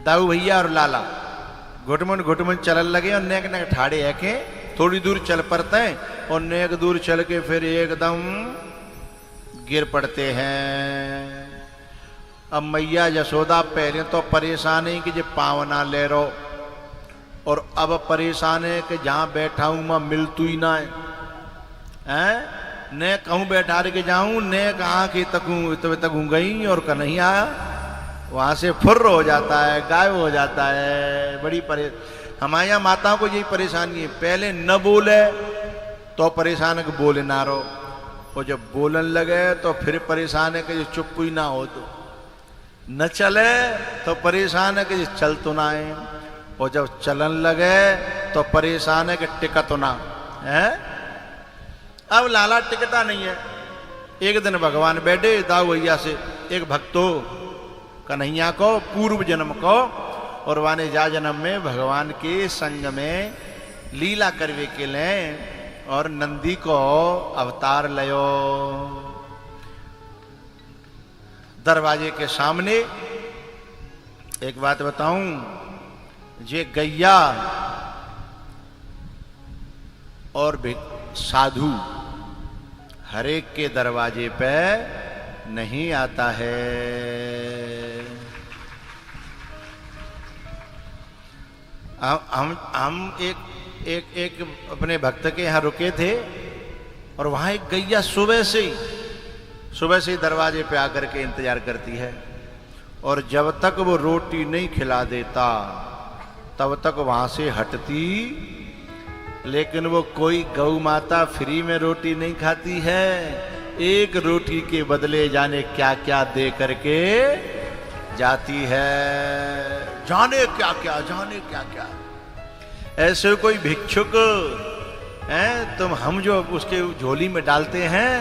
दाऊ भैया और लाला घुटमुन चलने लगे और नेक नेक ठाड़े है के थोड़ी दूर चल पड़ते हैं और नेक दूर चल के फिर एकदम गिर पड़ते हैं। अब मैया यशोदा पहले तो परेशान है कि जो पावना ले रो, और अब परेशान है कि जहां बैठा हूं मैं मिलतू ही ना है, ने कहूं बैठा के जाऊं ने कहा कि तक गई और नहीं आया, वहां से फुर्र हो जाता है, गायब हो जाता है। बड़ी हमारे यहाँ माताओं को यही परेशानी है, पहले न बोले तो परेशान है कि बोले ना रो, और जब बोलन लगे तो फिर परेशान है कि चुप ही ना हो, तो न चले तो परेशान है कि चल तो ना है, और जब चलन लगे तो परेशान है कि टिका तो ना है। अब लाला टिकता नहीं है। एक दिन भगवान बैठे दाऊ भैया से, एक भक्तो कन्हैया को पूर्व जन्म को और वाने जा जन्म में भगवान के संग में लीला करवे के लिए और नंदी को अवतार लयो। दरवाजे के सामने एक बात बताऊं, जे गैया और साधु हरेक के दरवाजे पे नहीं आता है। हम एक अपने भक्त के यहाँ रुके थे और वहां एक गैया सुबह से ही दरवाजे पे आकर के इंतजार करती है, और जब तक वो रोटी नहीं खिला देता तब तक वहां से हटती। लेकिन वो कोई गौ माता फ्री में रोटी नहीं खाती है, एक रोटी के बदले जाने क्या क्या दे करके जाती है, जाने क्या क्या। ऐसे कोई भिक्षुक है तुम, हम जो उसके झोली में डालते हैं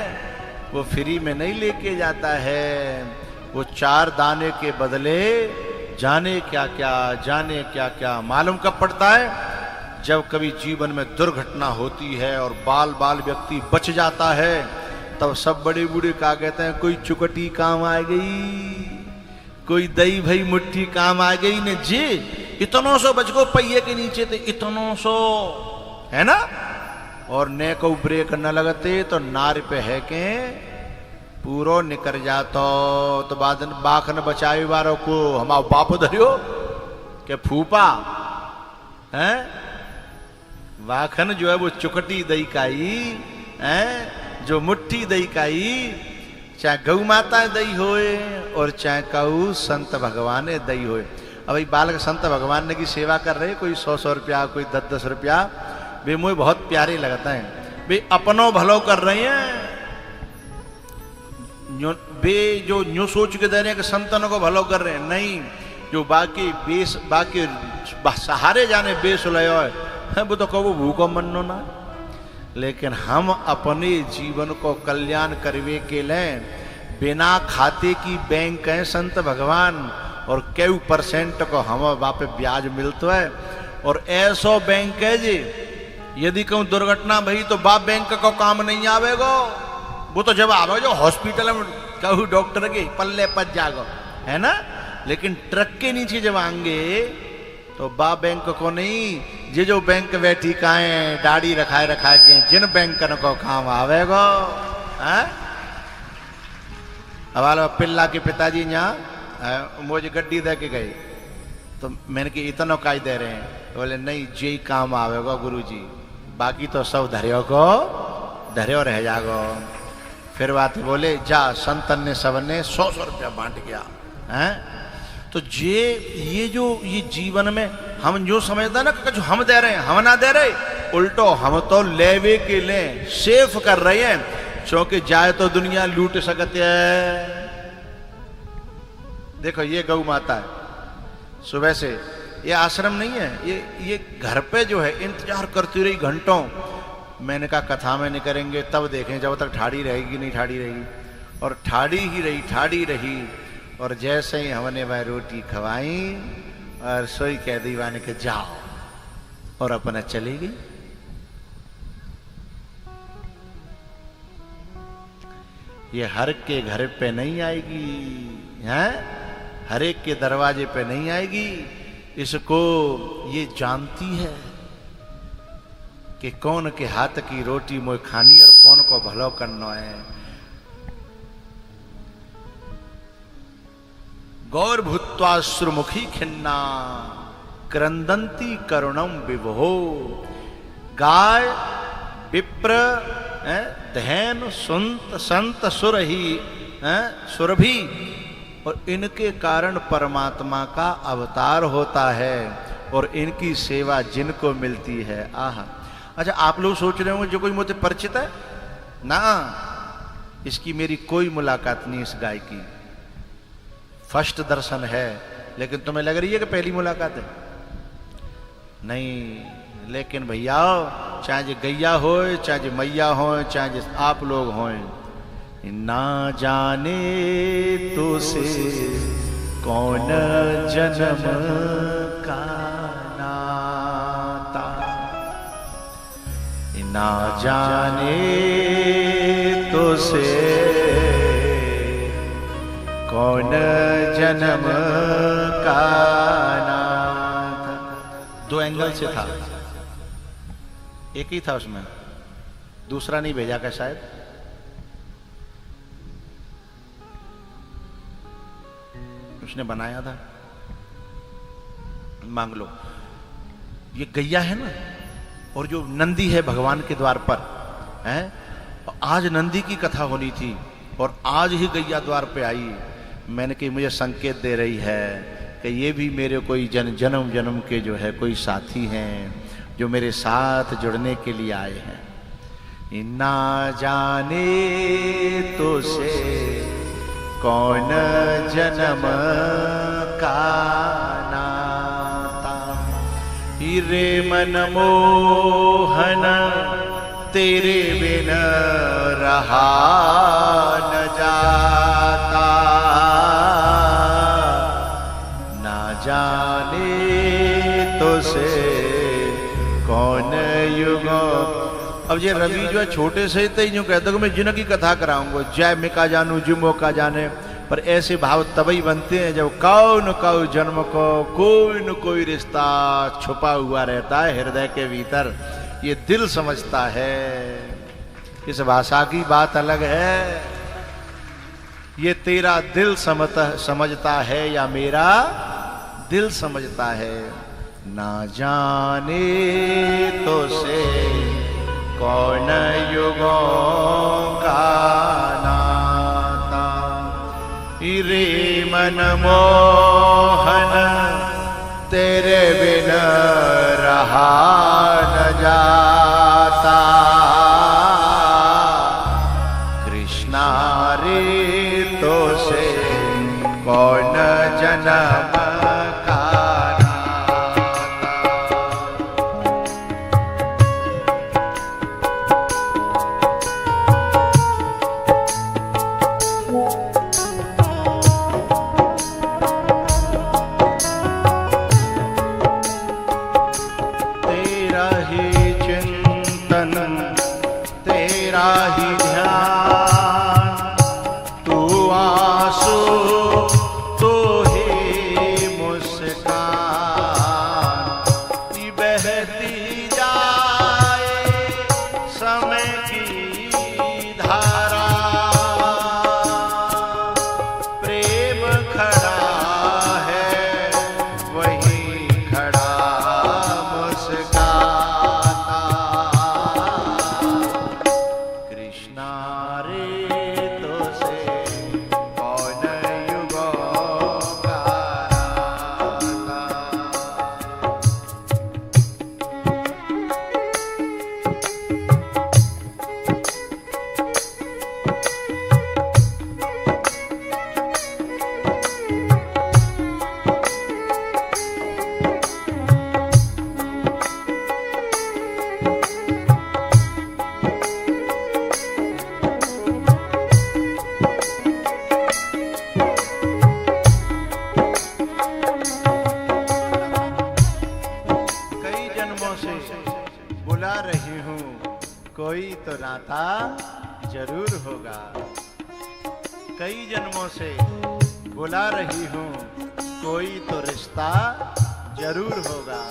वो फ्री में नहीं लेके जाता है, वो 4 दाने के बदले जाने क्या क्या। मालूम कब पड़ता है? जब कभी जीवन में दुर्घटना होती है और बाल व्यक्ति बच जाता है, तब सब बड़े बूढ़े क्या कहते हैं, कोई चुकटी काम आ गई, कोई दही भई मुट्ठी काम आ गई ने जी, इतनों सो बच गो पहिए के नीचे थे, इतनों सो, है ना। और ने को ब्रेक न लगते तो नार पे है के पूरो निकर जातो, तो बाद बाख न बचाए वारों को हमारा बाप धरियो के फूफा है। वाखन जो है वो चुकटी दही काई है, जो मुट्ठी दही काई, चाहे गौ माता दही होए और चाहे कऊ संत भगवान दही होए। अब भाई बालक संत भगवान ने की सेवा कर रहे, कोई 100 रुपया, कोई 10 रुपया, वे मुझे बहुत प्यारे लगता है। वे अपनों भलो कर रहे हैं, वे जो न्यू सोच के दे रहे हैं कि संतनों को भलो कर रहे हैं, नहीं, जो बाकी सहारे जाने बेस लयो है, वो तो कहो भूखो मनो ना। लेकिन हम अपने जीवन को कल्याण करवे के लिए बिना खाते की बैंक है संत भगवान, और कई % को हम वापे ब्याज मिलता है, और ऐसो बैंक है जी यदि कहूँ दुर्घटना भई तो बाप बैंक को काम नहीं आवेगो, वो तो जब आवे जो हॉस्पिटल में कहूँ डॉक्टर के पल्ले पच जागो, है ना। लेकिन ट्रक के नीचे जब आएंगे तो बा बैंक को नहीं, ये जो बैंक बैठी काए दाढ़ी रखाए के जिन बैंक को काम आवेगो। अब पिल्ला के पिताजी यहाँ मुझे गड्डी दे के गए, तो मैंने कि इतना काई दे रहे हैं, बोले नहीं जे काम आवेगो गुरुजी, बाकी तो सब धर्यो रह जागो। फिर बात बोले जा संतन ने सबने 100 रुपया बांट गया है। तो ये जीवन में हम जो समझते हैं ना कि हम दे रहे हैं, हम ना दे रहे, उल्टो हम तो लेवे के लिए सेफ कर रहे हैं, क्योंकि जाए तो दुनिया लूट सकते है। देखो ये गौ माता है, सुबह से ये आश्रम नहीं है, ये घर पे जो है इंतजार करती रही घंटों। मैंने कहा कथा में नहीं करेंगे, तब देखें जब तक ठाड़ी रहेगी नहीं ठाड़ी रहेगी, और ठाड़ी रही। और जैसे ही हमने वह रोटी खवाई और सोई कह दीवाने के जाओ, और अपना चली गई। ये हर के घर पे नहीं आएगी, हैं? हर एक के दरवाजे पे नहीं आएगी। इसको ये जानती है कि कौन के हाथ की रोटी मोय खानी और कौन को भलो करना है। गौर भूत्वा श्रुमुखी खिन्ना क्रंदंती करुणम विभो। गाय, विप्र, धैन, संत सुरही, सुरभि, और इनके कारण परमात्मा का अवतार होता है और इनकी सेवा जिनको मिलती है। आह, अच्छा आप लोग सोच रहे होंगे जो कोई मुझे परिचित है ना, इसकी मेरी कोई मुलाकात नहीं इस गाय की, फर्स्ट दर्शन है। लेकिन तुम्हें लग रही है कि पहली मुलाकात है? नहीं, लेकिन भैया चाहे जे गैया हो, चाहे जे मैया हो, चाहे जे आप लोग हो, ना जाने तो से कौन जन्म का नाता, ना जाने तो से कौन जन्म का नाता। दो एंगल से था, एक ही था उसमें, दूसरा नहीं भेजा क्या शायद? उसने बनाया था, मांग लो। ये गैया है ना, और जो नंदी है भगवान के द्वार पर है। आज नंदी की कथा होनी थी और आज ही गैया द्वार पे आई। मैंने कही मुझे संकेत दे रही है कि ये भी मेरे कोई जन्म जन्म के जो है कोई साथी हैं जो मेरे साथ जुड़ने के लिए आए हैं। ना जाने तो से कौन जन्म का नाता, हीरे मन मोहन तेरे बिन रहा न जाता, ना जाने तो से कौन युगों। अब ये रवि जो है छोटे से ही यूं कहता कि मैं जिन की कथा कराऊंगा, जय मिका जानू जुमो का जाने, पर ऐसे भाव तभी बनते हैं जब कौ न कौ जन्म को कोई न कोई रिश्ता छुपा हुआ रहता है हृदय के भीतर, ये दिल समझता है। इस भाषा की बात अलग है, ये तेरा दिल समझता है या मेरा दिल समझता है। ना जाने तो से कौन युगों का नाता, हीरे मन मोहन तेरे बिन रहा न जाता, कृष्णा रे तो से कौन जन्म का नाता जरूर होगा। कई जन्मों से बुला रही हूँ, कोई तो रिश्ता जरूर होगा।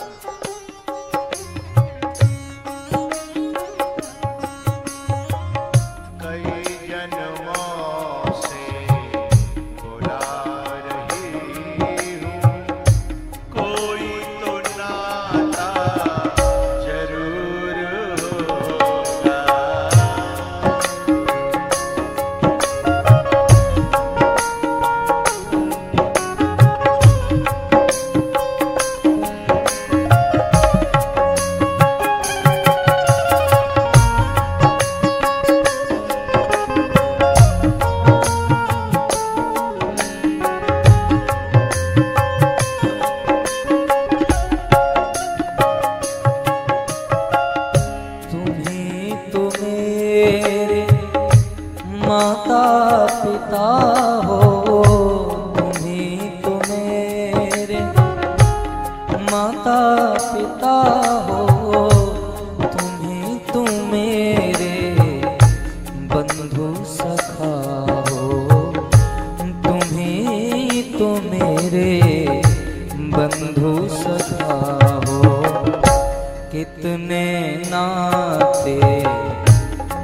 कितने नाते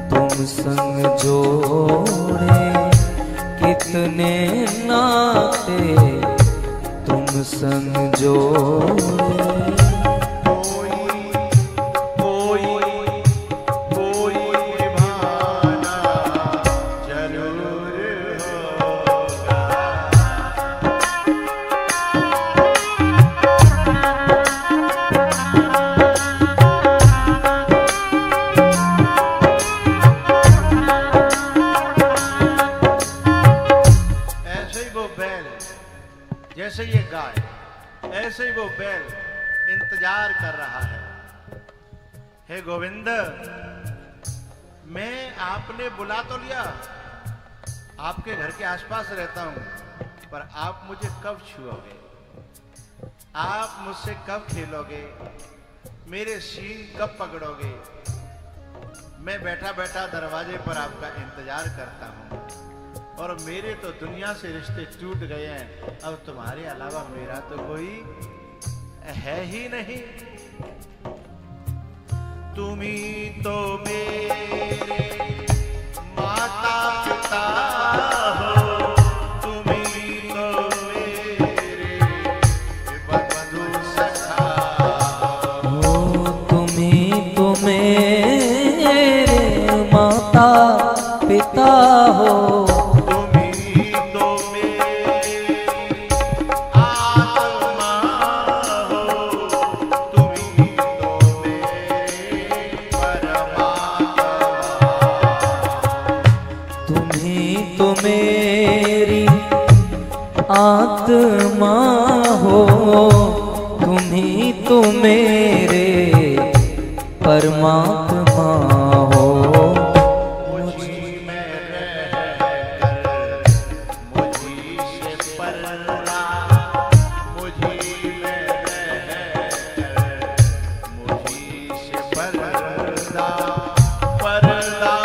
तुम संग जोड़े, कितने नाते तुम संग जोड़े। जैसे ये गाय, ऐसे ही वो बैल इंतजार कर रहा है। हे गोविंद, मैं आपने बुला तो लिया, आपके घर के आसपास रहता हूं, पर आप मुझे कब छुओगे? आप मुझसे कब खेलोगे? मेरे सींग कब पकड़ोगे? मैं बैठा बैठा दरवाजे पर आपका इंतजार करता हूं, और मेरे तो दुनिया से रिश्ते टूट गए हैं। अब तुम्हारे अलावा मेरा तो कोई है ही नहीं। तुम ही तो मेरे माता पिता हो, तुम ही तो मेरे बंधु सखा हो, तुम ही तो मेरे माता पिता हो। मेरी आत्मा हो, तुम ही तो मेरे परमात्मा हो। मुझी में रहकर मुझी से पर्दा, मुझी में रहकर मुझी से पर्दा, पर्दा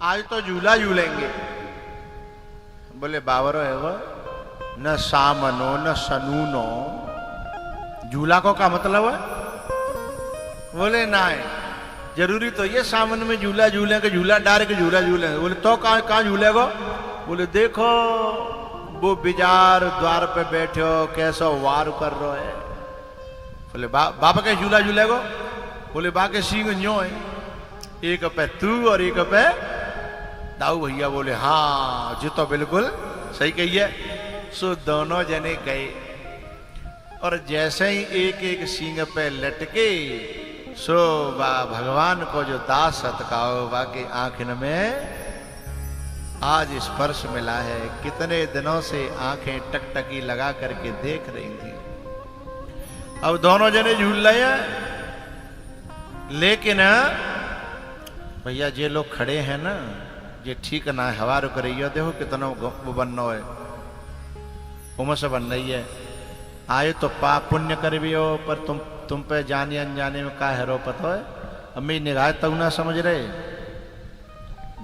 आज तो झूला झूलेंगे। बोले बावरो है वो, न सामनो न सनूनो। झूला को क्या मतलब है? बोले ना है, जरूरी तो ये सामने में झूला झूले के झूला डार के झूला झूले। बोले तो कहाँ झूलेगो? बोले देखो वो बिजार द्वार पे बैठे हो कैसो वार कर रहे है। बोले बाबा के झूला झूलेगो? बोले बा के सींग न्यो है, एक पे तू और एक पे दाऊ भैया। बोले हाँ जी तो बिल्कुल सही कही है। सो दोनों जने गए और जैसे ही एक एक सींग पे लटके सो भगवान को जो दास सतकाओ बाकी आंखन में आज स्पर्श मिला है। कितने दिनों से आंखें टकटकी लगा करके देख रही थी। अब दोनों जने झूल रहे हैं, लेकिन भैया ये लोग खड़े हैं ना, ये ठीक ना है। हवा रुक रही है, देखो कितना वो बनना है, उमस बन रही है। आए तो पाप पुण्य कर भी हो, पर तुम पे जाने अनजाने में का हैरो पता है। अम्मी निगाह तक ना समझ रहे,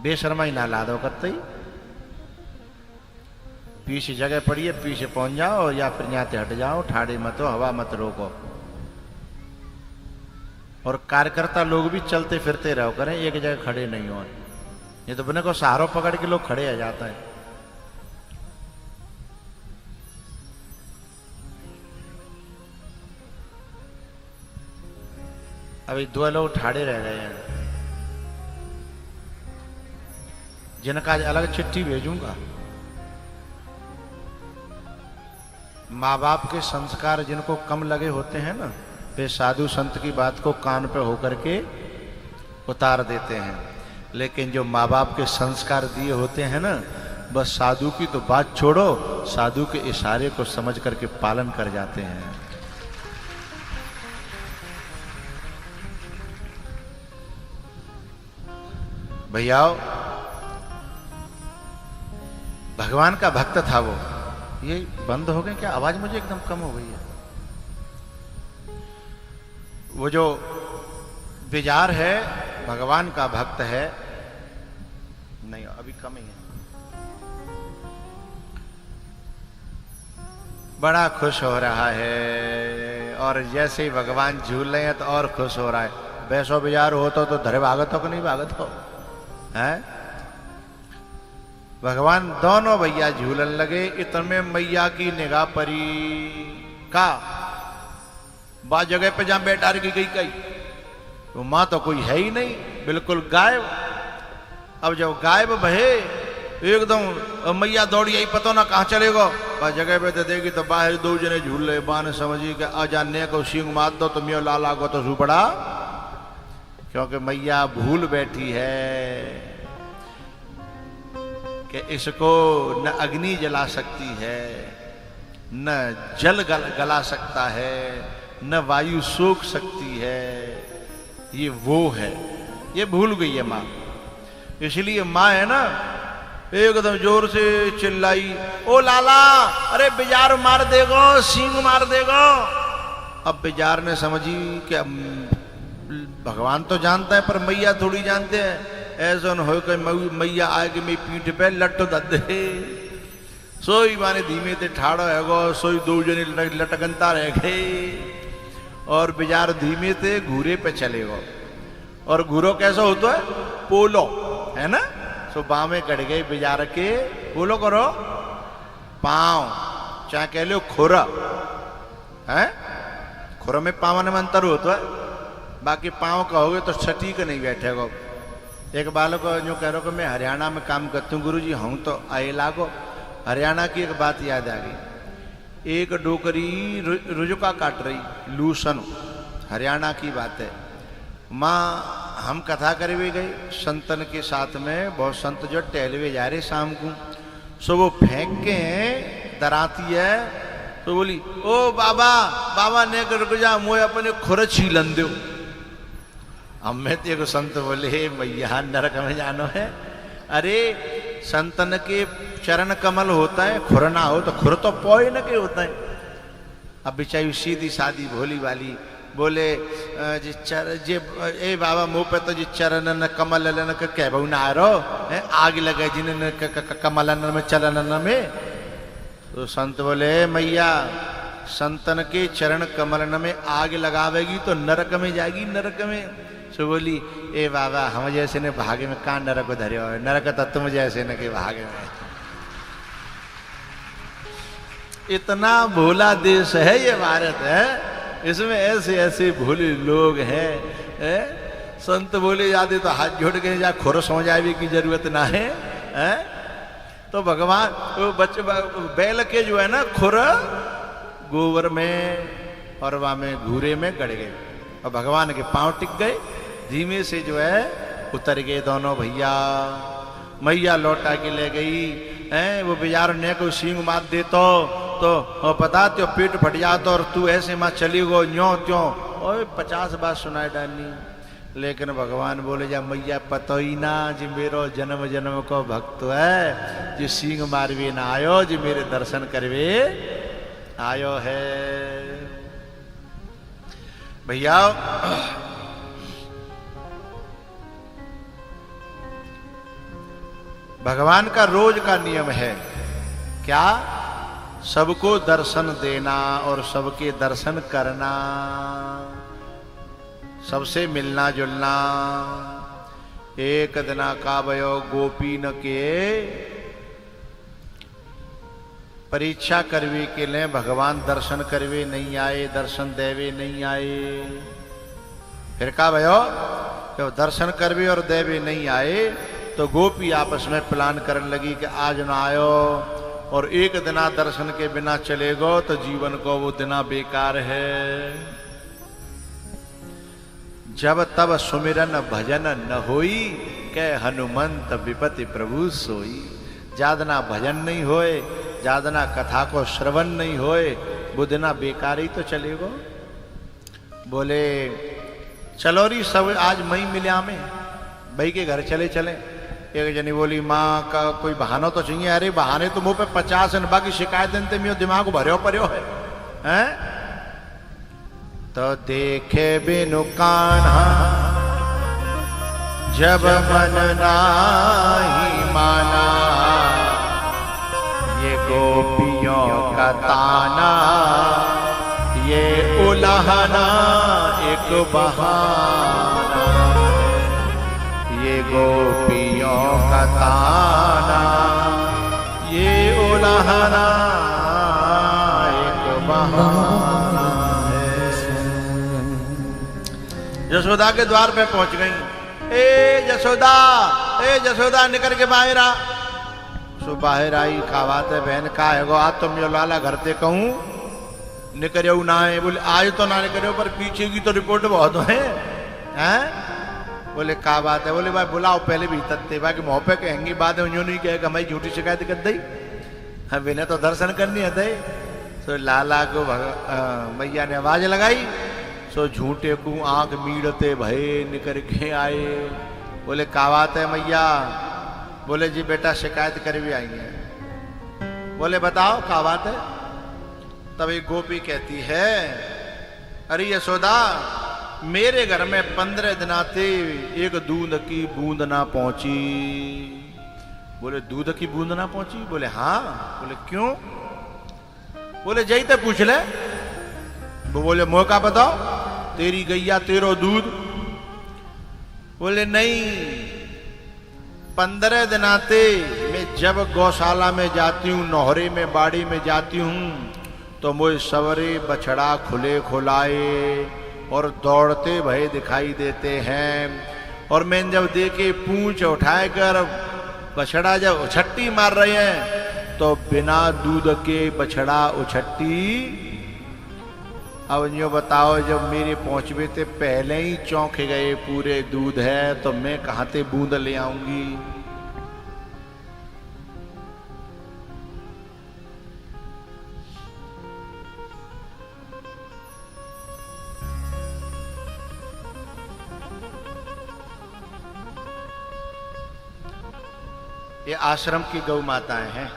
बेशर्मा ही ना लादो करते ही। पीछे जगह पड़ी है, पीछे पहुंच जाओ या फिर यहाँ से हट जाओ, ठाड़े मत हो, हवा मत रोको। और कार्यकर्ता लोग भी चलते फिरते रहो करें, एक जगह खड़े नहीं हो। ये तो बने को सहारो पकड़ के लोग खड़े आ जाता है। अभी 2 लोग ठाड़े रह गए हैं, जिनका अलग चिट्ठी भेजूंगा। माँ बाप के संस्कार जिनको कम लगे होते हैं ना, वे साधु संत की बात को कान पे होकर के उतार देते हैं। लेकिन जो माँ बाप के संस्कार दिए होते हैं ना, बस साधु की तो बात छोड़ो, साधु के इशारे को समझ करके पालन कर जाते हैं। भैयाओ, भगवान का भक्त था वो। ये बंद हो गए क्या? आवाज मुझे एकदम कम हो गई है। वो जो बिजार है भगवान का भक्त है। नहीं अभी कम ही है। बड़ा खुश हो रहा है, और जैसे ही भगवान झूल रहे हैं तो और खुश हो रहा है। वैसो बिजार हो तो धरे भागत हो कि नहीं भागत हो है? भगवान दोनों भैया झूलन लगे। इतने मैया की निगाह परी का बा जगह पे जहां बैठा रही गई कई तो मां तो कोई है ही नहीं, बिल्कुल गायब। अब जब गायब बहे एकदम मैया दौड़ी आई, पता ना कहाँ चलेगा। बा जगह पे तो देगी तो बाहर 2 जने झूल रहे। बा ने समझी कि अजाने को सींग मार दो तो मियो लाला को तो सुपड़ा, क्योंकि मैया भूल बैठी है कि इसको न अग्नि जला सकती है, न जल गला सकता है, न वायु सोख सकती है। ये वो है, ये भूल गई है माँ। इसलिए माँ है ना, एकदम जोर से चिल्लाई, ओ लाला, अरे बिजार मार देगो, सींग मार देगो। अब बिजार ने समझी कि भगवान तो जानता है पर मैया थोड़ी जानते हैं। ऐसा न हो कि मैया आएगी मेरी पीठ पे लट दे। सोई माने धीमे ते ठाड़ो है गो, सोई 2 जने लटकनता रह गए। और बिजार धीमे ते घूरे पे चलेगो। और घूरो कैसा होता है? पोलो है ना। सो बामे कट गए बिजार के, पोलो करो पांव, चाहे कह लो खोरा है। खोरा में पावन में अंतर होता है, बाकी पांव कहोगे तो सटीक नहीं बैठेगा। एक बालक जो कह रहा कि मैं हरियाणा में काम करती हूँ गुरुजी, हम तो आए लागो। हरियाणा की एक बात याद आ गई। एक डोकरी रुजुका काट रही, लूसन, हरियाणा की बात है। माँ हम कथा करे भी गई संतन के साथ में, बहुत संत जो टहलवे जा रहे शाम को। सो वो फेंक के दराती है तो बोली, ओ बाबा, बाबा ने रुक जा, मोए अपने खुर छीलन दो। अब मैं तो संत बोले, मैया नरक में जानो है। अरे संतन के चरण कमल होता है, खुर ना हो तो खुर तो पोए न के होता है। अब बेचारी सीधी सादी भोली वाली बोले, ए बाबा मुँह पे तो जी चरण न कमल न कह बहु ना रो, आग लगे जिन कमलन में चलन में। तो संत बोले मैया संतन के चरण कमलन में आग लगावेगी तो नरक में जाएगी, नरक में। सो बोली ए बाबा हम जैसे ने भागे में कहाँ नरक धरे हो, नरक तो तुम जैसे न के भागे में। इतना भोला देश है ये भारत है, इसमें ऐसे ऐसे भोले लोग हैं है? संत बोले जाते तो हाथ जोड़ के जा खुर सो जाए की जरूरत ना है, है? तो भगवान वो बच्चे बैल के जो है ना खुर गोबर में और वहां में घूरे में गड़ गए और भगवान के पांव टिक गए, धीमे से जो है उतर गए दोनों भैया। मैया लौटा के ले गई है, वो बेजार ने को सींग मार दे तो पता तो पेट फट जाता और तू ऐसे मां चली गो न्यो त्यों और 50 बार सुनाई डालनी। लेकिन भगवान बोले जा मैया पतो ही ना जी मेरो जन्म जन्म को भक्त है, जो सींग मारवे ना आयो, जो मेरे दर्शन करवे आयो है। भैया भगवान का रोज का नियम है क्या, सबको दर्शन देना और सबके दर्शन करना, सबसे मिलना जुलना। एक दिना का भयो गोपी न के परीक्षा करवे के लिए भगवान दर्शन करवे नहीं आए, दर्शन देवे नहीं आए। फिर का भयो जब दर्शन करवे और देवे नहीं आए तो गोपी आपस में प्लान करने लगी कि आज ना आयो और एक दिना दर्शन के बिना चले गो तो जीवन को वो दिना बेकार है। जब तब सुमिरन भजन न होई, कह हनुमंत विपति प्रभु सोई। जादना भजन नहीं होए, जादना कथा को श्रवण नहीं होए, वो दिना बेकार ही तो चलेगो। बोले चलो री सब आज मई मिल्या में भाई के घर चले चले। एक जनी बोली माँ का कोई बहाना तो चाहिए। अरे बहाने तो मुंह पे 50 है, बाकी शिकायत में दिमाग भर्यो पर्यो है, हैं? तो देखे बिनु कान्हा जब मन नाही माना, ये गोपियों का ताना ये उलाहना एक बहाना, ये गोपियों का ताना ये उलाहना एक बहाना। यशोदा के द्वार पे पहुंच गई। ए यशोदा निकल के बाहर आ। सो बाहर आई, का बात है बहन का है गो, आज तुम यो लाला घर ते कहूं निकरियो ना है। बोले आज तो ना निकरियो पर पीछे की तो रिपोर्ट बहुत है, हैं? बोले का बात है। बोले भाई बुलाओ पहले भी तत्ते बाकी मुँह पे कहेंगी बात है, उन्होंने नहीं कहेगा मैं झूठी शिकायत कर दी, हम इन्हें तो दर्शन करनी है। तो लाला को मैया ने आवाज लगाई, सो झूठे को आंख मीड़ते भय निकल के आए। बोले का बात है मैया। बोले जी बेटा शिकायत कर भी आई है। बोले बताओ का बात है। तब एक गोपी कहती है अरे यशोदा मेरे घर में 15 दिनाते एक दूध की बूंद ना पहुंची। बोले दूध की बूंद ना पहुंची। बोले हाँ। बोले क्यों। बोले जई ते पूछ ले। वो बोले मोह का बताओ, तेरी गैया तेरो दूध। बोले नहीं 15 दिनाते मैं जब गौशाला में जाती हूँ, नौहरे में बाड़ी में जाती हूँ तो मुझे सवरे बछड़ा खुले खुलाए और दौड़ते भय दिखाई देते हैं। और मैं जब देखे पूंछ उठाकर बछड़ा जब उछट्टी मार रहे हैं तो बिना दूध के बछड़ा उछट्टी। अब यूँ बताओ जब मेरे पहुंचवे थे पहले ही चौंक गए पूरे दूध है तो मैं कहाँ से बूंद ले आऊंगी। ये आश्रम की गौ माताएं हैं,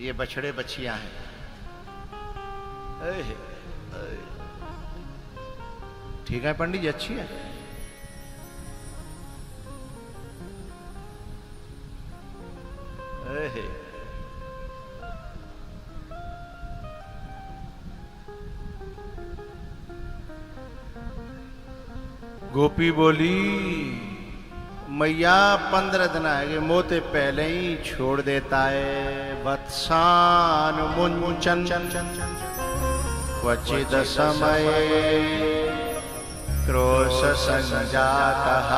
ये बछड़े बछियां हैं। ठीक है पंडित जी अच्छी है। गोपी बोली मैया 15 दिन आएंगे मोते पहले ही छोड़ देता है। वत्सान मुंचन क्वचिद समय क्रोश संजातः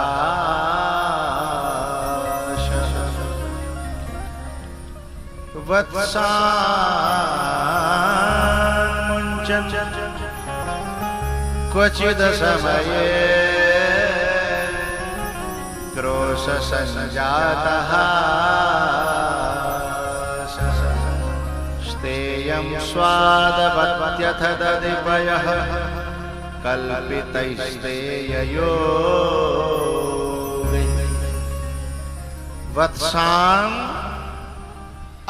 वत्सान मुंचन क्वचिद समय क्रोश संजातः स्तेयं स्वादवत्यथ दधिपयः कल्पितैस्तेययो वत्सां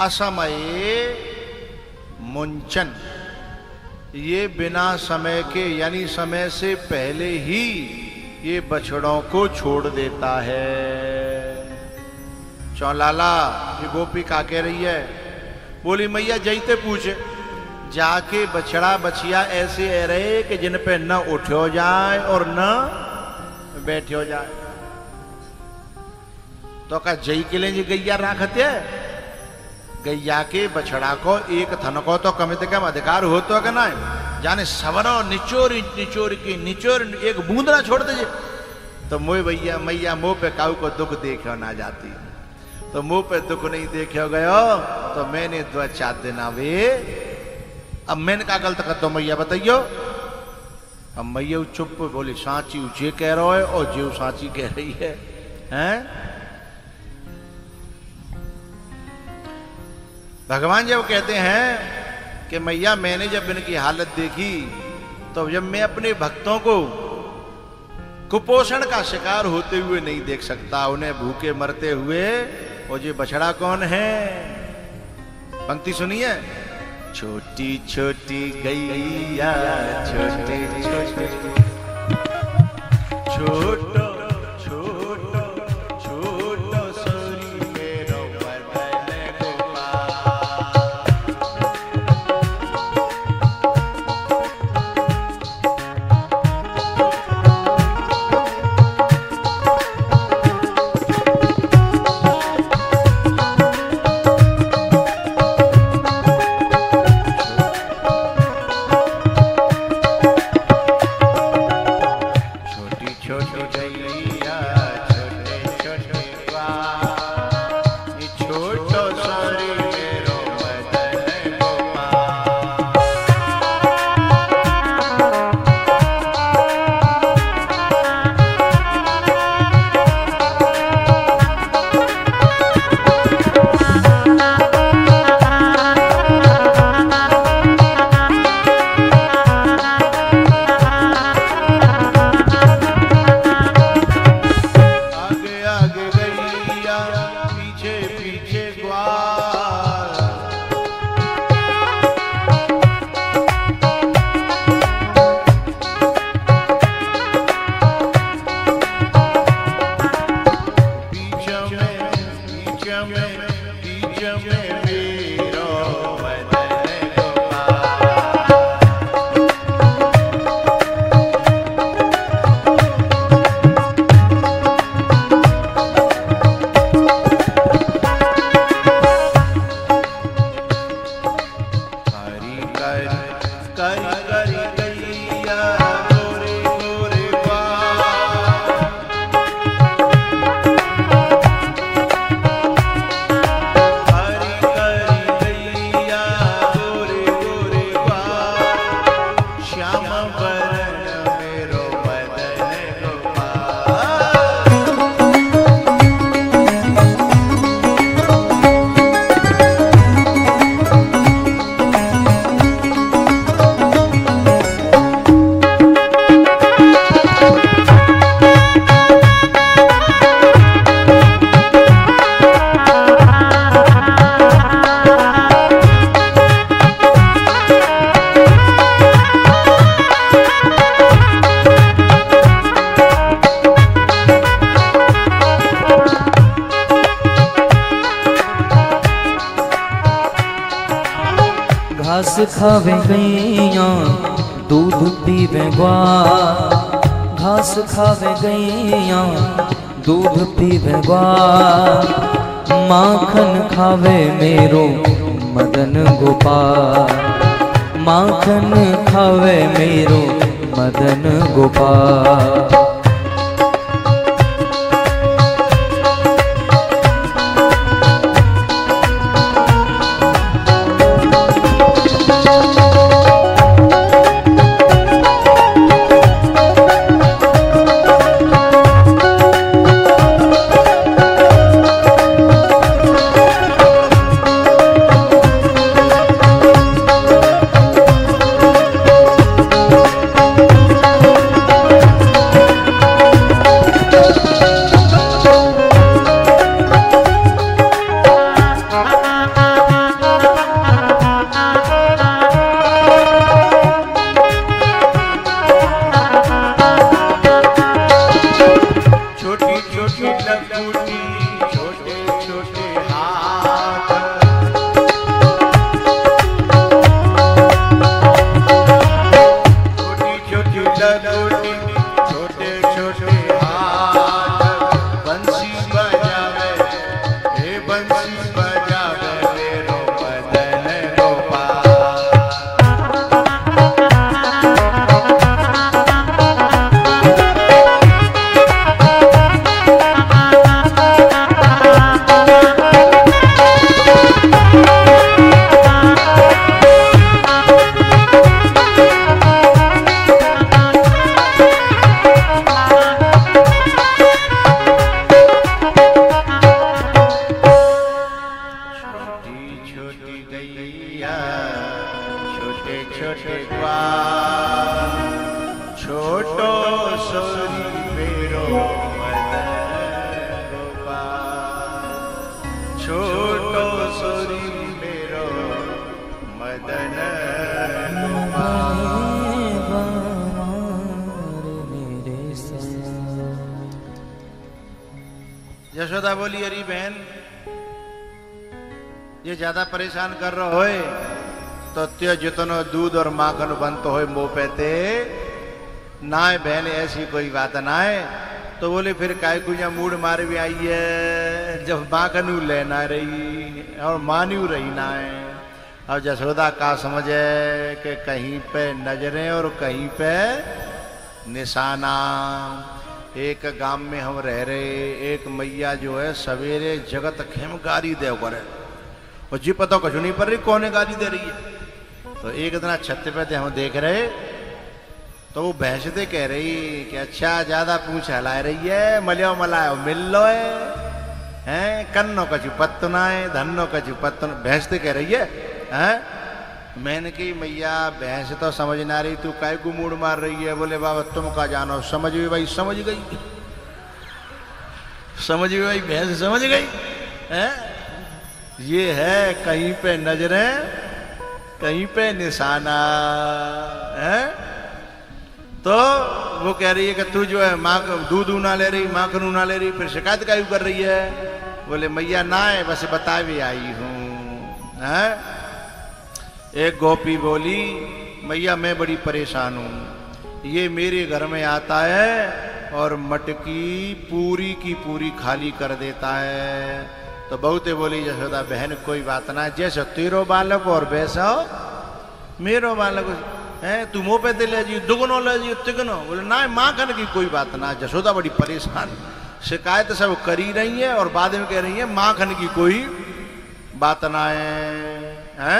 असमये मुंचन, ये बिना समय के यानी समय से पहले ही ये बछड़ों को छोड़ देता है। चौलाला ये गोपी का कह रही है, बोली मैया जईते पूछे जाके बछड़ा बछिया ऐसे रहे कि जिन पे न उठो जाए और न बैठो जाए। तो का जई के लिए गैया राखते गैया के बछड़ा को एक थन को तो कम से कम अधिकार हो तो कि ना जाने सवरो निचोर निचोर की निचोर एक बूंद ना छोड़ दीजिए। तो मोह भैया मैया मुंह पे काऊ को दुख देखो ना जाती, तो मुंह पे दुख नहीं देखो गयो तो मैंने 2-4 दिन आवे। अब मैंने क्या गलत कर दो मैया बताइयो। अब मैया चुप बोली सांची जे कह रहा है और जो सांची कह रही है, हैं? भगवान जब कहते हैं कि मैया मैंने जब इनकी हालत देखी तो जब मैं अपने भक्तों को कुपोषण का शिकार होते हुए नहीं देख सकता, उन्हें भूखे मरते हुए, और ये बछड़ा कौन है? पंक्ति सुनिए। छोटी छोटी गैया छोटे छोटे छोटो घास खावे गैया दूध पीवे ग्वार, घास खावे गैया दूध पीवे ग्वाल, माखन खावे मेरो मदन गोपाल, माखन खावे मेरो मदन गोपाल। यशोदा बोली, अरे बहन ये ज्यादा परेशान कर रहे होए तो त्यो जितनो दूध और माखन बनतो होए मुंह पेते ना है बहन, ऐसी कोई बात ना है। तो बोले फिर काय कुछ मूड मार भी आई है, जब माखन लेना रही और मान्यू रही ना है। अब यशोदा का समझे कि कहीं पे नजरें और कहीं पे निशाना। एक गांव में हम रह रहे, एक मैया जो है सवेरे जगत खेम गारी दे करे और जी पता कुछ नहीं पड़ रही कौन गारी दे रही है। तो एक दिन छत पे थे हम देख रहे, तो वो भैंस दे कह रही कि अच्छा ज्यादा पूछ हला रही है, मलियो मलायो मिल लो है कन्नो कछु पत्तो ना है, धन्नो कछु पत्तो। भैंस दे कह रही है। मैंने की मैया भैंस तो समझ ना रही, तू काय को मूड मार रही है। बोले बाबा तुम का जानो, समझ भी भाई समझ गई, समझ भी भाई भैंस समझ गई है। ये है कहीं पे नजरें कहीं पे निशाना है। तो वो कह रही है कि तू जो है माँ दूध ना ले रही, माखन ना ले रही, फिर शिकायत का कर रही है। बोले मैया ना है, बस बता भी आई हूं। एक गोपी बोली, मैया मैं बड़ी परेशान हूं, ये मेरे घर में आता है और मटकी पूरी की पूरी खाली कर देता है। तो बहुते बोली यशोदा बहन कोई बात ना, जैसे तेरो बालक और वैसा मेरो बालक है, तू मुंह पे दे ले जी, दुगनो ले जी तिगनो। बोले ना माखन की कोई बात ना। यशोदा बड़ी परेशान, शिकायत सब करी रही है और बाद में कह रही है माखन की कोई बात ना है।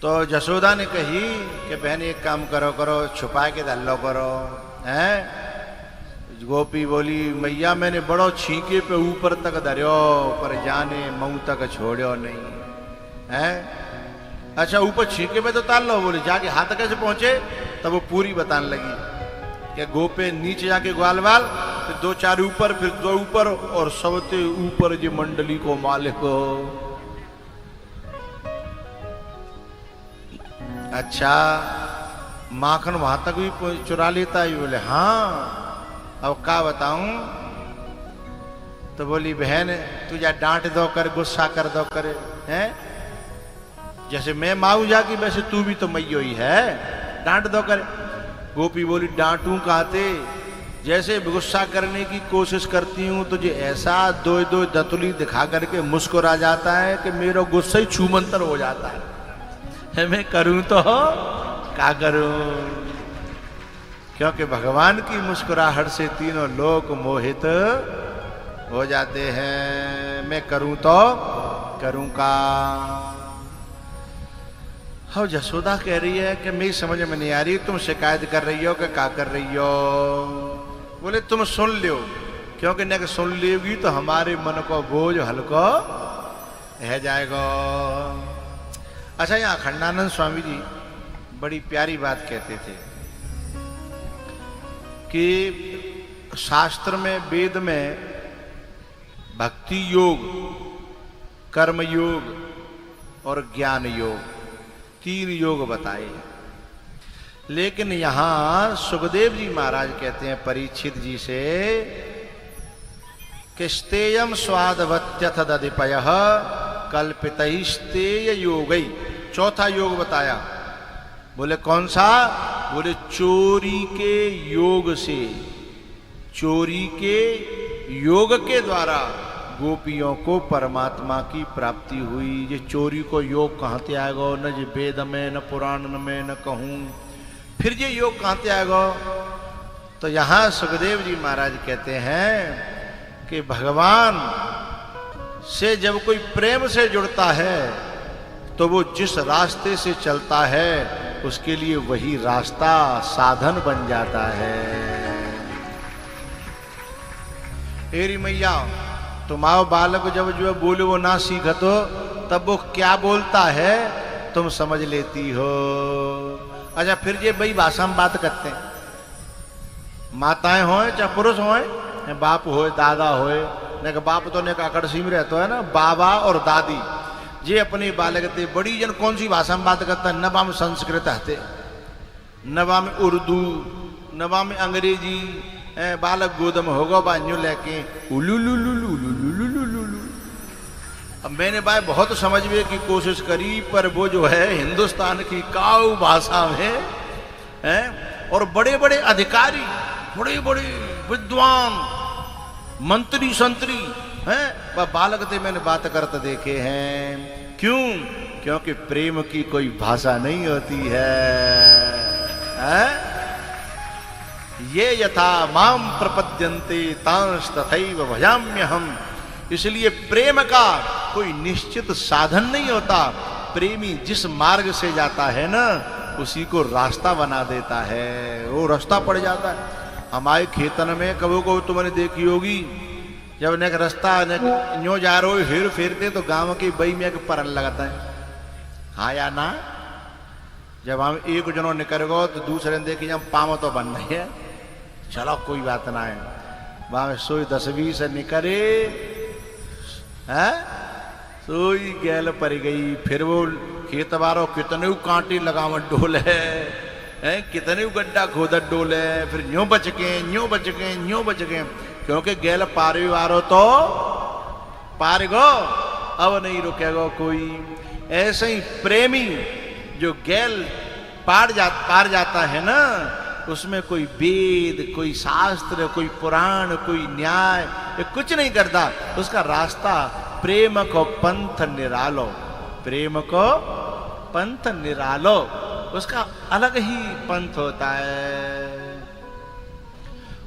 तो यशोदा ने कही कि बहन एक काम करो छुपा के दल्लो करो है। गोपी बोली मैया मैंने बड़ो छीके पे ऊपर तक धरियो पर जाने मुंह तक छोड़ो नहीं है। अच्छा ऊपर छीके पे तो ताल लो। बोले जाके हाथ कैसे पहुंचे, तब वो पूरी बताने लगी कि गोपे नीचे जाके ग्वाल वाल, फिर दो चार ऊपर, फिर दो ऊपर और सबसे ऊपर जो मंडली को मालिक हो। अच्छा माखन वहां तक भी चुरा लेता है। बोले हाँ, अब क्या बताऊं। तो बोली बहन तुझा डांट दो कर, गुस्सा कर दो कर हैं, जैसे मैं माऊ जाकी वैसे तू भी तो मैयो ही है, डांट दो कर। गोपी बोली डांटूं काते, जैसे गुस्सा करने की कोशिश करती हूं तुझे ऐसा दो दो दतुली दिखा करके मुस्कुरा जाता है कि मेरा गुस्सा ही छूमंतर हो जाता है। मैं करूं तो क्या करूं, क्योंकि भगवान की मुस्कुराहट से तीनों लोग मोहित हो जाते हैं। मैं करूं तो करूं का। हाँ, जसोदा कह रही है कि मेरी समझ में नहीं आ रही, तुम शिकायत कर रही हो कि क्या कर रही हो। बोले तुम सुन लो, क्योंकि न सुन लोगी तो हमारे मन को बोझ हल्को रह जाएगा। अच्छा, यहाँ अखंडानंद स्वामी जी बड़ी प्यारी बात कहते थे कि शास्त्र में, वेद में भक्ति योग, कर्म योग और ज्ञान योग, 3 योग बताए हैं। लेकिन यहां सुखदेव जी महाराज कहते हैं परीक्षित जी से कि स्तेयम स्वादवत्यथ दधिपय कल्पितस्तेय योगई। चौथा योग बताया। बोले कौन सा? बोले चोरी के योग से, चोरी के योग के द्वारा गोपियों को परमात्मा की प्राप्ति हुई। ये चोरी को योग कहाँ से आएगा? न जी वेद में, न पुराण में, न कहूँ, फिर ये योग कहाँ से आएगा? तो यहाँ सुखदेव जी महाराज कहते हैं कि भगवान से जब कोई प्रेम से जुड़ता है तो वो जिस रास्ते से चलता है उसके लिए वही रास्ता साधन बन जाता है। तेरी मैया, तुम्हारा बालक जब जो बोले वो ना सीखा तो तब वो क्या बोलता है तुम समझ लेती हो। अच्छा, फिर ये भाई भाषा में बात करते हैं, माताएं होए चाहे पुरुष होए, बाप होए दादा होए, ने बाप तो ने अकड़सी में रहता है ना, बाबा और दादी जे अपने बालक थे बड़ी जन कौन सी भाषा में बात करता है। नबा में संस्कृत हते, नबा में उर्दू, नबा में अंग्रेजी। बालक गोदम होगा बान्यू लेके उलूलूलूलूलूलूलूलूलू। अब मैंने भाई बहुत समझने की कोशिश करी, पर वो जो है हिंदुस्तान की काऊ भाषा में है, और बड़े बड़े अधिकारी, बड़े बड़े विद्वान, मंत्री संतरी हैं, वह बालक थे मैंने बात करते देखे हैं। क्यों? क्योंकि प्रेम की कोई भाषा नहीं होती है? ये यथा माम प्रपद्यन्ते तांस तथैव भजाम्यहम्। इसलिए प्रेम का कोई निश्चित साधन नहीं होता। प्रेमी जिस मार्ग से जाता है ना, उसी को रास्ता बना देता है, वो रास्ता पड़ जाता है। हमारे खेतन में कबो को तुमने देखी होगी, जब ने रास्ता न्यो जा रहे हो हेर फेरते तो गांव की बई में एक परन लगाता है, हाँ या ना। जब हम एक जनों निकल गो तो दूसरे ने देखी जब पाम तो बन रही है, चलो कोई बात ना है। वहां सोई 10-20 निकले है, सोई गैल पर गई। फिर वो खेत बारो कितने कांटी लगावट डोल है, कितने गड्ढा खोदत डोल है, फिर न्यो बच गए, न्यो बच गए, न्यो बच गए, क्योंकि गैल पारी वारो तो पार गो, अब नहीं रुकेगा कोई। ऐसे ही प्रेमी जो गैल पार जाता है ना, उसमें कोई वेद, कोई शास्त्र, कोई पुराण, कोई न्याय, ये कुछ नहीं करता। उसका रास्ता प्रेम को पंथ निरालो, प्रेम को पंथ निरालो, उसका अलग ही पंथ होता है।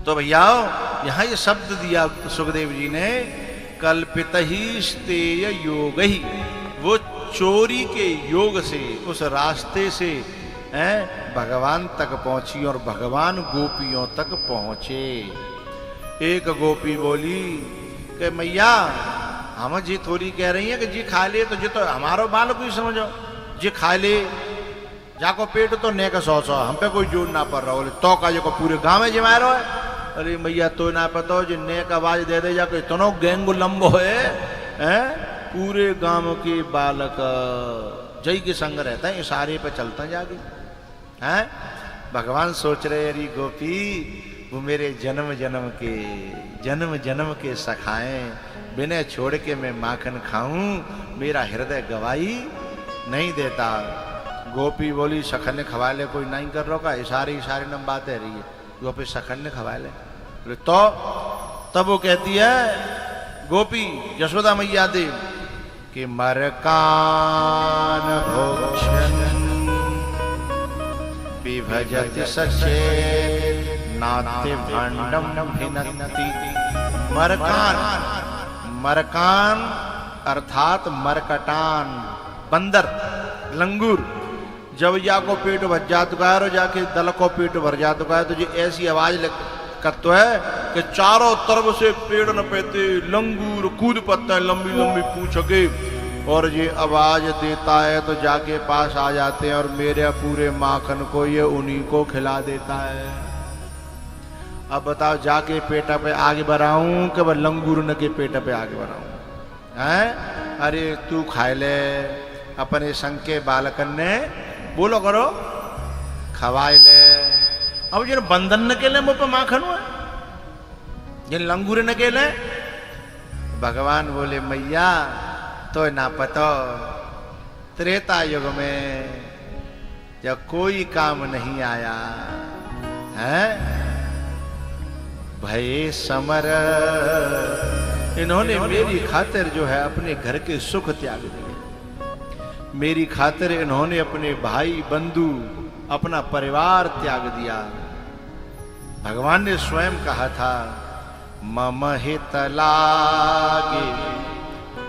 तो भैया यहां ये शब्द दिया सुखदेव जी ने, कल्पित ही स्तेय योग ही, वो चोरी के योग से, उस रास्ते से भगवान तक पहुंची और भगवान गोपियों तक पहुंचे। एक गोपी बोली कि मैया हम जी थोड़ी कह रही है कि जी खा ले, तो जी तो हमारो बाल को ही समझो, जी खा ले जाको पेट तो ने का 100 हम पे कोई जोर ना पड़ रहा। बोले तो का जो को पूरे गाँव में जिमा रहा है। अरे मैया तो ना पता हो जो ने का आवाज दे दे जाके इतनो गैंग लंबो है, पूरे गांव के बालक जय के संग रहता है, इशारे पे चलता जाके हैं। भगवान सोच रहे अरे गोपी वो मेरे जन्म जन्म के सखाएं, बिना छोड़ के मैं माखन खाऊं, मेरा हृदय गवाही नहीं देता। गोपी बोली सखन ने खवा ले, कोई नहीं कर रो का, इशारे इशारे नम बातें रही है। गोपी सखन ने खवा ले। तो तब वो कहती है गोपी यशोदा मैया देव कि मरकान भोक्षण विभजति सचे नाते भांडम भिन्नति। मरकान, मरकान अर्थात मरकटान, बंदर, लंगूर। जब या को पेट भर जा चुका है और जाके दल को पेट भर जा चुका है तो जो ऐसी आवाज करता है कि चारों तरफ से पेड़ न पेते लंगूर कूद पड़ता है, लंबी लंबी पूछ के, और ये आवाज देता है तो जाके पास आ जाते हैं और मेरे पूरे माखन को ये उन्हीं को खिला देता है। अब बताओ जाके पेटा पे आगे बढ़ाऊं कि वह लंगूर न के पेटा पे आगे बढ़ाऊं? हैं? अरे तू खाए ले, अपने संग के बालकन ने बोलो करो खवाए ले। अब जिन बंधन न के ले मुँह पे माखन हुआ, जिन लंगूर न के ले। भगवान बोले मैया तो ना पतो त्रेता युग में जब कोई काम नहीं आया है भय समर, इन्होंने मेरी खातिर जो है अपने घर के सुख त्याग दिए, मेरी खातिर इन्होंने अपने भाई बंधु अपना परिवार त्याग दिया। भगवान ने स्वयं कहा था मम हित लागे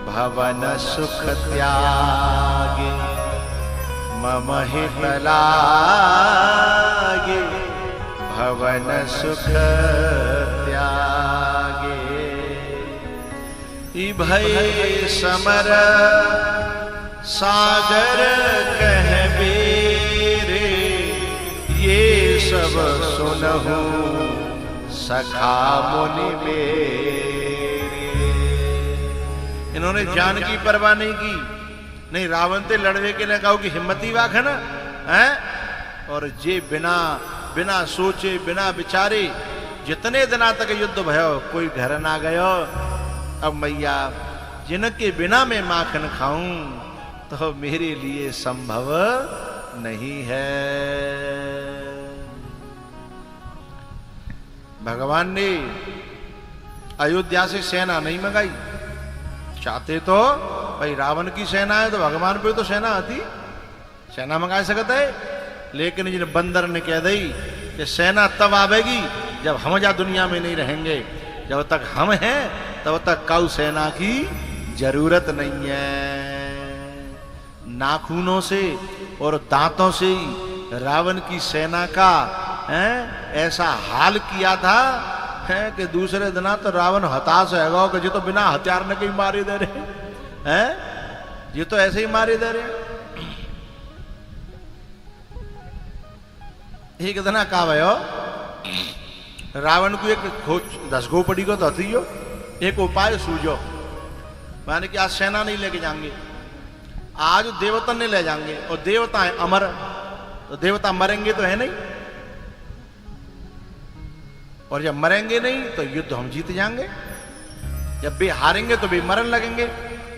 भवन सुख त्यागे, मम हित लागे भवन सुख त्यागे। भय समर सागर कह बेरे, ये सब सुनहु सखा मुनि मेरे। इन्होंने जान की परवाह नहीं की, नहीं रावण से लड़वे के लिए कहो कि हिम्मती वाक है ना है, और जे बिना बिना सोचे बिना विचारे जितने दिना तक युद्ध भयो कोई घर ना गयो। अब मैया जिनके बिना मैं माखन खाऊं तो मेरे लिए संभव नहीं है। भगवान ने अयोध्या से सेना नहीं मंगाई, चाहते तो भाई रावण की सेना है तो भगवान पे तो सेना आती, सेना मंगा सकता है, लेकिन जिन बंदर ने कह दी कि सेना तब आवेगी जब हम जा दुनिया में नहीं रहेंगे, जब तक हम हैं तब तक काऊ सेना की जरूरत नहीं है। नाखूनों से और दांतों से रावण की सेना का ऐसा हाल किया था कि दूसरे दिना तो रावण हताश है कि जो तो बिना हथियार न कहीं मारे दे रहे हैं, ये तो ऐसे ही मारे दे रहे। एक दिना का भयो रावण को एक खोज 10 पड़ी को तो हथी हो, एक उपाय सूझो, माने कि आज सेना नहीं लेके जाएंगे, आज देवता ने ले जाएंगे, और देवता है अमर, तो देवता मरेंगे तो है नहीं, और जब मरेंगे नहीं तो युद्ध हम जीत जाएंगे, जब वे हारेंगे तो वे मरन लगेंगे,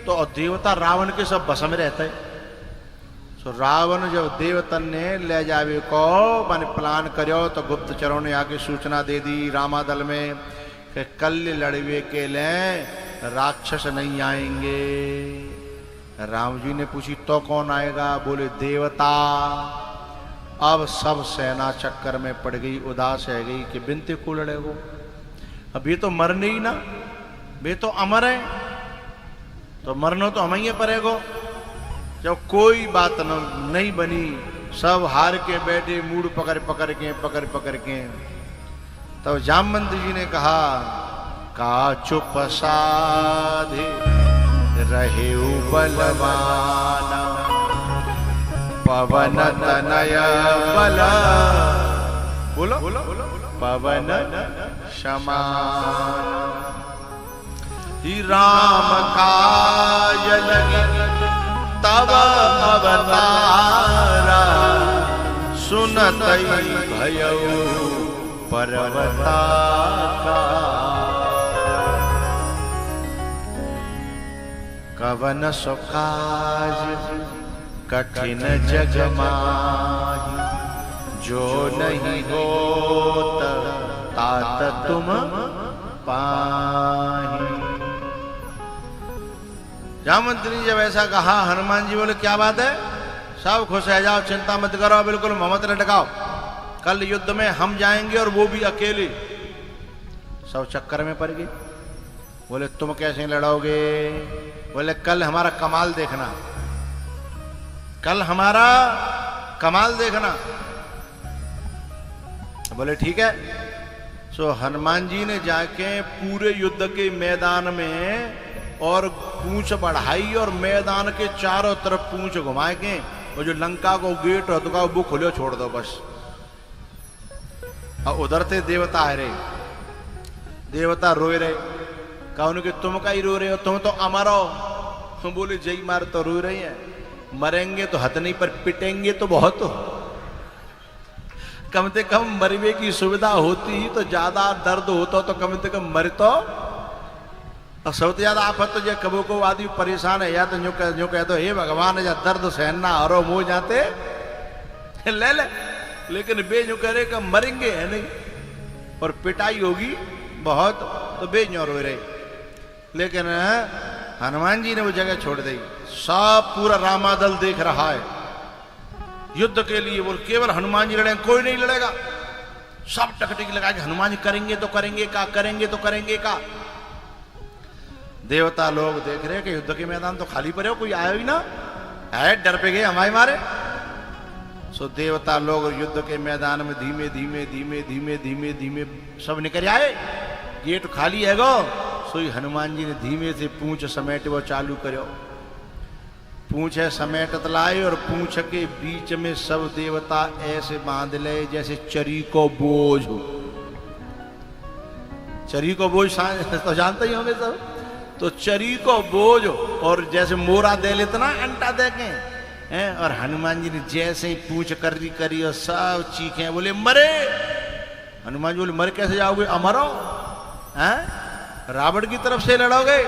तो और देवता रावण के सब बस में रहता है। तो रावण जब देवतन ने ले जावे को मैंने प्लान करो तो गुप्तचरों ने आके सूचना दे दी रामादल में कि कल लड़वे के लिए राक्षस नहीं आएंगे। राम जी ने पूछी तो कौन आएगा? बोले देवता। अब सब सेना चक्कर में पड़ गई, उदास रह गई कि बिनते को लड़ेगो, अब ये तो मरने ही ना, वे तो अमर है, तो मरना तो हम ही पड़ेगो। जब कोई बात नहीं बनी, सब हार के बैठे मूड पकड़ पकड़ के तब जामवंत जी ने कहा का चुप साधे रहे बलवाना, पवन तनय बल, बोलो पवन समान, राम काज लगे तब अवतारा, सुनत भयउ पर्वताका, कवन सो काज कठिन जग माही जो नहीं होत तात तुम पाही। जामवंती ने जब ऐसा कहा, हनुमान जी बोले क्या बात है, सब खुश है जाओ, चिंता मत करो, बिल्कुल मोहम्मद ने टकाओ, कल युद्ध में हम जाएंगे और वो भी अकेले। सब चक्कर में पड़ गए। बोले तुम कैसे लड़ोगे? बोले कल हमारा कमाल देखना, कल हमारा कमाल देखना। बोले ठीक है। सो हनुमान जी ने जाके पूरे युद्ध के मैदान में और पूंछ बढ़ाई और मैदान के चारों तरफ पूंछ घुमाए के, और जो लंका को गेट होता वो खुले छोड़ दो बस। और उधर से देवता आ रहे, देवता रोए रहे, कहा उनके तुम का ही रो रहे हो, तुम तो अमर हो। बोले जय मार तो रो रही है, मरेंगे तो हथ नहीं पर पिटेंगे तो बहुत हो। कम से कम मरने की सुविधा होती तो ज्यादा दर्द होता तो कम से कम मर तो। और सबसे ज्यादा आफत तो जो कबो को आदमी परेशान है, या तो जो कह दो हे भगवान या दर्द सहना और मुंह जाते ले ले, लेकिन बे जो कह रहे कि मरेंगे है नहीं और पिटाई होगी बहुत, तो बे रो रहे। लेकिन हनुमान जी ने वो जगह छोड़ दी। सब पूरा रामादल देख रहा है युद्ध के लिए। बोल केवल हनुमान जी लड़ेंगे, कोई नहीं लड़ेगा। सब टकटकी लगा के हनुमान जी करेंगे तो करेंगे का, करेंगे तो करेंगे का। देवता लोग देख रहे कि युद्ध के मैदान तो खाली पड़े हो, कोई आया ही ना है, डर पे गए हमारे मारे। सो देवता लोग युद्ध के मैदान में धीमे धीमे धीमे धीमे धीमे धीमे सब निकल आए, गेट खाली है गो। सोई हनुमान जी ने धीमे से पूंछ समेट वो चालू करो। पूंछ समेटत लाए और पूंछ के बीच में सब देवता ऐसे बांध ले जैसे चरी को बोझ हो। चरी को बोझ तो जानते ही होंगे सब, तो चरी को बोझ और जैसे मोरा दे लेते ना अंटा दे के हैं। और हनुमान जी ने जैसे ही पूंछ करी करी और सब चीखे, बोले मरे। हनुमान जी बोले मर कैसे जाओगे, अमरो हैं, रावण की तरफ से लड़ोगे?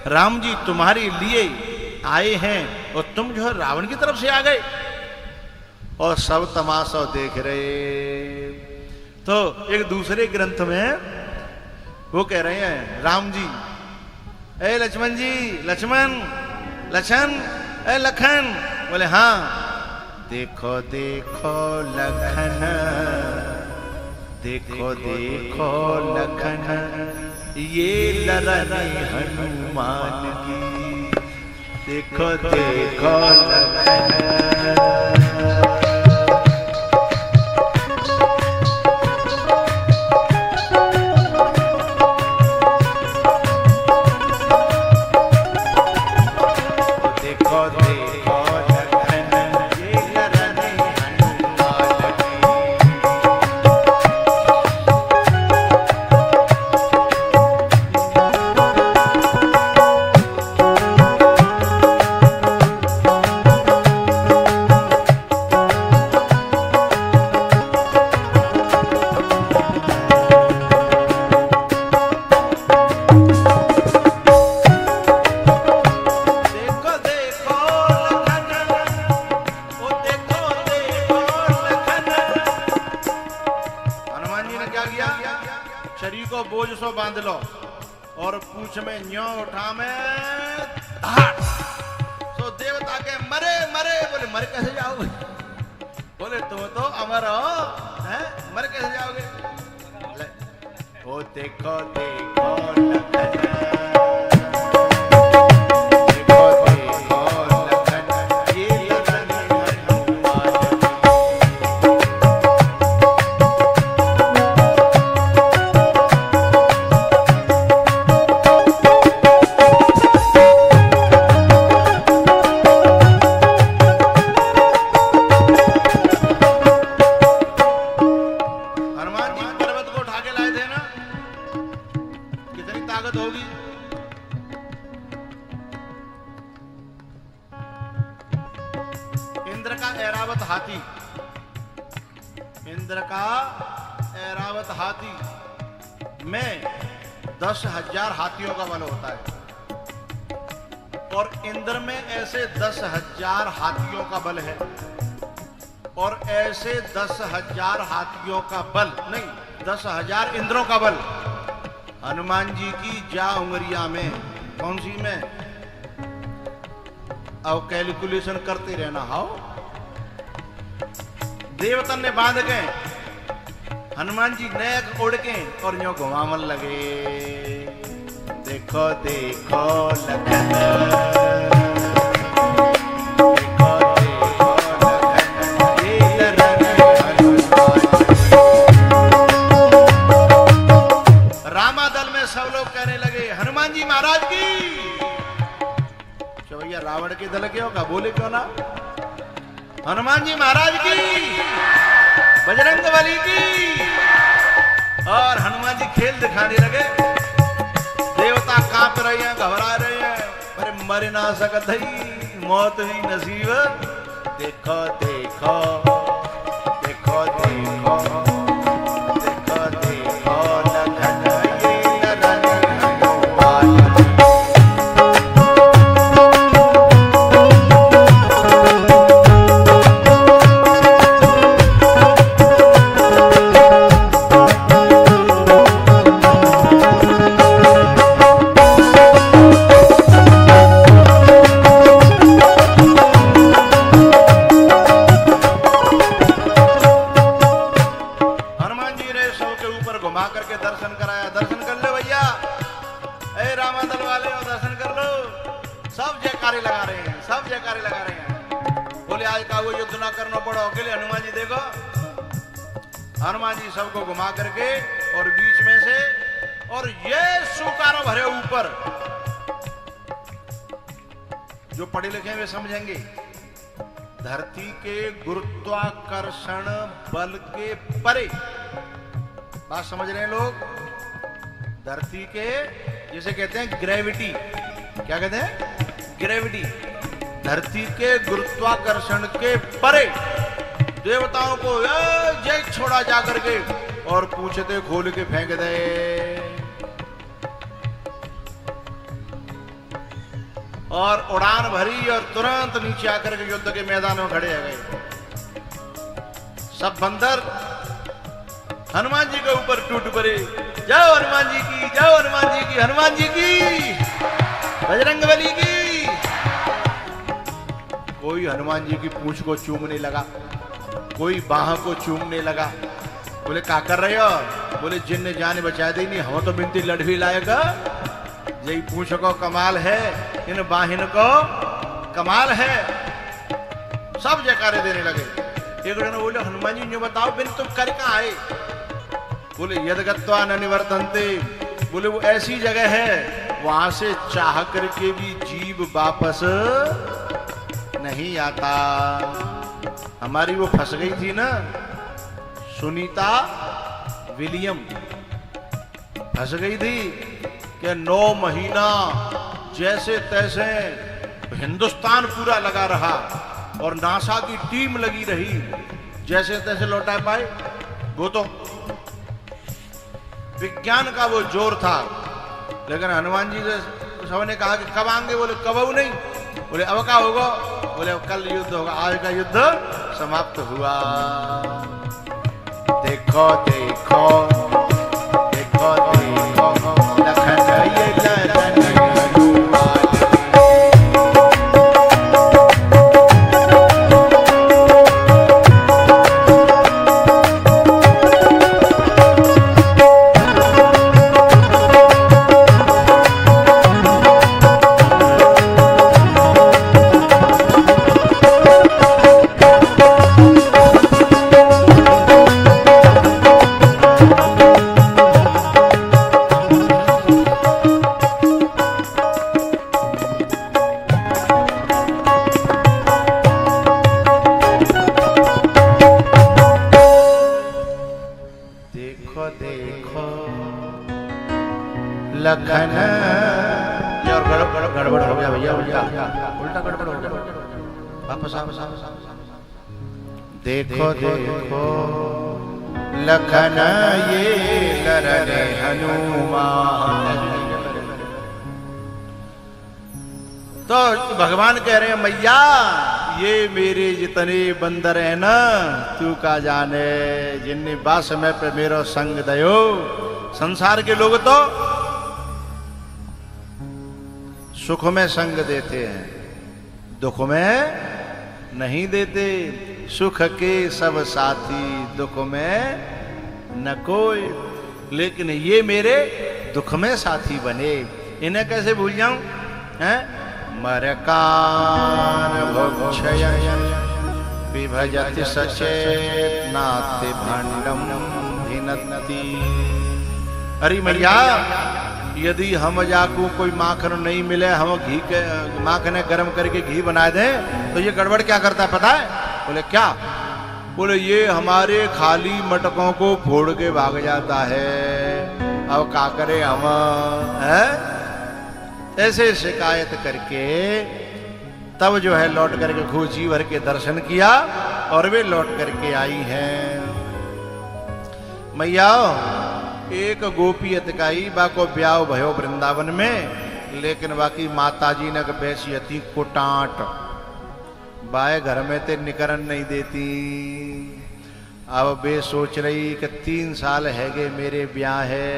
राम जी तुम्हारे लिए आए हैं और तुम जो है रावण की तरफ से आ गए। और सब तमाशा देख रहे। तो एक दूसरे ग्रंथ में वो कह रहे हैं, राम जी ए लक्ष्मण जी, लक्ष्मण लखन ए लखन। बोले हाँ। देखो देखो लखन, देखो देखो लखन, ये लड़ने हनुमान की। देखो देखो लखन। इंद्र का ऐरावत हाथी में 10,000 हाथियों का बल होता है। और इंद्र में ऐसे 10,000 हाथियों का बल है, और ऐसे 10,000 हाथियों का बल नहीं, 10,000 इंद्रों का बल हनुमान जी की जा उंगरिया में। कौन सी में? अब कैलकुलेशन करते रहना। हाउ देवतन ने बांध के हनुमान जी नेक उड़ के और यूं घुमावन लगे। देखो देखो लखन, देखो देखो लखन, ये लखन हनुमान। रामादल में सब लोग कहने लगे हनुमान जी महाराज की। तो भैया रावण के दल के होगा, बोले क्यों ना? हनुमान जी महाराज की, बजरंगबली की। और हनुमान जी खेल दिखाने लगे। देवता कांप रहे हैं, घबरा रहे हैं, पर मर ना सकत है, मौत ही नसीब। देखो देखो देखो देखो देखो देखो लखन, ये लखन हनुमान। हनुमान जी सबको घुमा करके और बीच में से, और ये सुकारो भरे ऊपर। जो पढ़े लिखे वे समझेंगे, धरती के गुरुत्वाकर्षण बल के परे। बात समझ रहे हैं लोग? धरती के, जिसे कहते हैं ग्रेविटी। क्या कहते हैं? ग्रेविटी। धरती के गुरुत्वाकर्षण के परे देवताओं को जय छोड़ा जा करके और पूछते खोल के फेंक दे। और उड़ान भरी और तुरंत नीचे आकर के युद्ध के मैदान में खड़े हो गए। सब बंदर हनुमान जी के ऊपर टूट पड़े। जाओ हनुमान जी की, जाओ हनुमान जी की, हनुमान जी की, बजरंगबली की। कोई हनुमान जी की पूंछ को चूमने लगा, कोई बाह को चूमने लगा। बोले क्या कर रहे हो? बोले जिन जान बचा दी नहीं, हम तो बिनती लड़ भी लाएगा। यही पूछ को कमाल है, इन बाहिन को कमाल है। सब जयकारे देने लगे। एक जन बोले हनुमान जी ने बताओ बिन तुम कर कहाँ आए? बोले यदगत्वा न निवर्तन्ते। बोले वो ऐसी जगह है वहां से चाह करके भी जीव वापस नहीं आता। हमारी वो फंस गई थी ना, सुनीता विलियम फंस गई थी कि 9 महीना जैसे तैसे हिंदुस्तान पूरा लगा रहा और नासा की टीम लगी रही, जैसे तैसे लौटा पाए। वो तो विज्ञान का वो जोर था। लेकिन हनुमान जी से सबने कहा कि कब आएंगे? बोले कब नहीं। बोले अब क्या होगा? बोले अब कल युद्ध होगा। आज का युद्ध समाप्त हुआ। देखो देखो देखो देखो लखन, ये लखन हनुमान। लखन, ये और गड़बड़ हो गया भैया, उल्टा गड़बड़ हो गया। वापस देखो देखो लखन, ये लरने हनुमान। तो भगवान कह रहे हैं मैया ये मेरे जितने बंदर है ना तू का जाने जिन्ने बा समय पे मेरो संग दयो। संसार के लोग तो सुख में संग देते हैं, दुख में नहीं देते। सुख के सब साथी, दुख में न कोई। लेकिन ये मेरे दुख में साथी बने, इन्हें कैसे भूल जाऊं? हैं? मरकान भक्षय विभजति सचेत नाते भांडम भिन्नति। अरे मैया यदि हम जाको कोई माखन नहीं मिले, हम घी के माखन गरम करके घी बना दें तो ये गड़बड़ क्या करता है पता है? बोले क्या? बोले ये हमारे खाली मटकों को फोड़ के भाग जाता है। अब का करे हम? है ऐसे शिकायत करके तब जो है लौट करके खूब जी भर के दर्शन किया और वे लौट करके आई हैं। मैया एक गोपी अतकाई बाको ब्याह भयो वृंदावन में, लेकिन बाकी माता जी ने बैसी अति कुटाट बाए घर में ते निकरन नहीं देती। अब बे सोच रही कि 3 साल है गए मेरे ब्याह है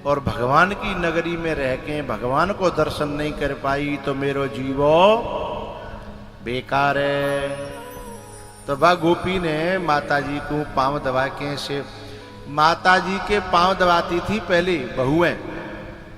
और भगवान की नगरी में रह के भगवान को दर्शन नहीं कर पाई तो मेरो जीवो बेकार है। तो वह गोपी ने माता जी को पांव दबा के से, माता जी के पांव दबाती थी पहले बहुएं,